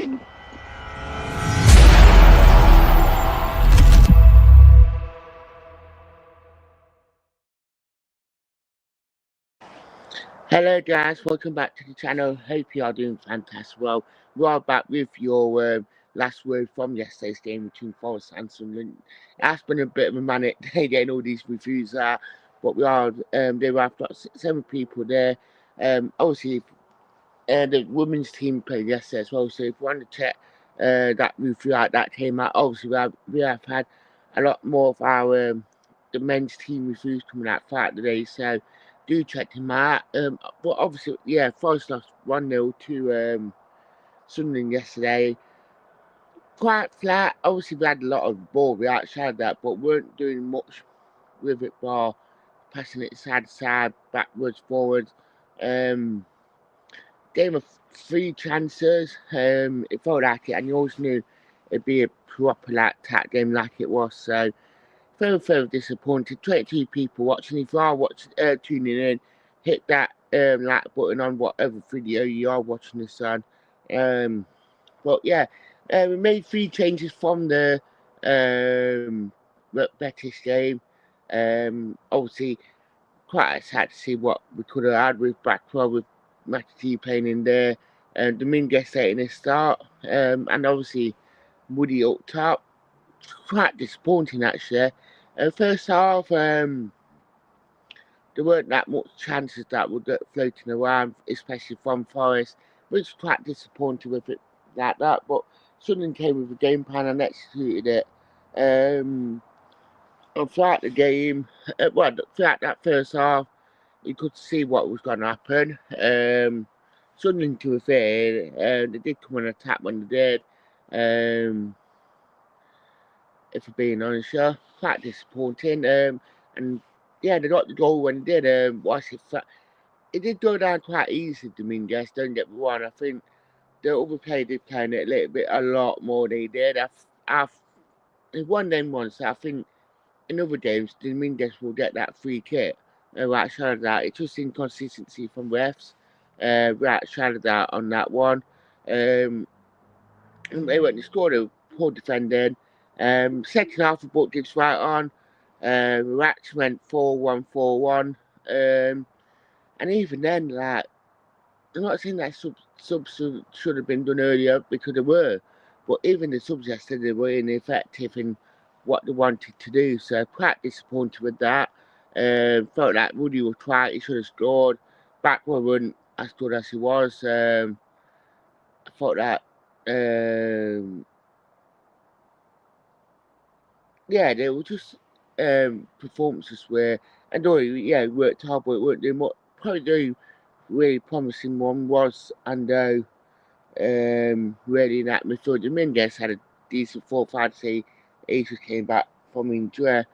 Hello guys, welcome back to the channel. Hope you are doing fantastic. Well, we are back with your last word from yesterday's game between Forest and Sunderland. It has been a bit of a manic day getting all these reviews out, but we are there were 7 people there. Obviously the women's team played yesterday as well, so if you want to check that review out, that came out. Obviously we have had a lot more of our the men's team reviews coming out throughout the day, so do check them out. But obviously, yeah, Forest lost 1-0 to Sunderland yesterday. Quite flat. Obviously, we had a lot of ball. We outside that, but weren't doing much with it, bar passing it side to side, backwards, forwards. Game of 3 chances. It felt like it, and you always knew it'd be a proper like attack game like it was. So very disappointed. 22 people watching. If you are watching, tuning in, hit that like button on whatever video you are watching this on. But yeah, we made 3 changes from the Betis game. Obviously, quite sad to see what we could have had with Blackwell, with McAtee playing in there, and Dominguez setting his start, and obviously Woody up top. Quite disappointing actually. First half, there weren't that much chances that were floating around, especially from Forest, which was quite disappointing with it like that. But Sunderland came with a game plan and executed it. And throughout the game, throughout that first half, you could see what was going to happen. Sunderland, to be fair, they did come and attack when they did. If we're being honest, yeah, quite disappointing. And yeah, they got the goal when they did. It did go down quite easy, Dominguez, don't get me wrong. I think the other player did play it a lot more than they did. They've won them once, so I think in other games, Dominguez will get that free kick. Right side of that, it's just inconsistency from refs. Right side of that on that one. They scored a poor defending. Second half, the book gives right on. Rats went 4-1-4-1. And even then, like, I'm not saying that subs should have been done earlier because they were, but even the subs yesterday were ineffective in what they wanted to do. So quite disappointed with that. Felt like Woody was trying, he should have scored. Backwell wasn't as good as he was. I thought that yeah, they were just performances where, and though yeah, it worked hard, but it weren't doing much. Probably the really promising one was, and really in that midfield, Dominguez had a decent 4-5 say. He just came back from injury.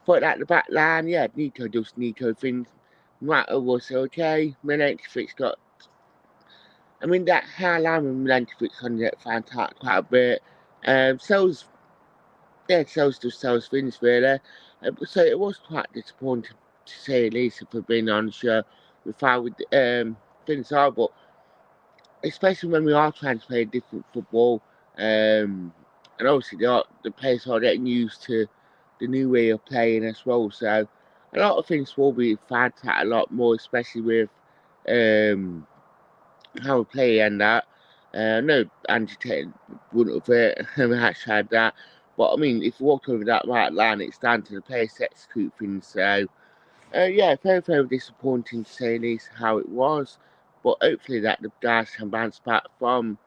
Thought that the back line, yeah, Nico does Nico things. Mata was okay. Milenkovic got, I mean, that high line with Milenkovic on it found out quite a bit. Sells, yeah, Sells does Sells things really. So it was quite disappointing to say the least, if we're being honest, with how things are, but especially when we are trying to play different football, and obviously the players are getting used to the new way of playing as well. So a lot of things will be found out a lot more, especially with how we play and that. I know Ange wouldn't have had that, but I mean, if you walk over that right line, it's down to the players to execute things. So yeah, very disappointing to say the least how it was, but hopefully that the guys can bounce back from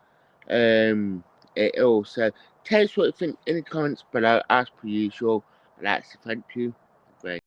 it all. So tell us what you think in the comments below, as per usual. I'd like to thank you. Great.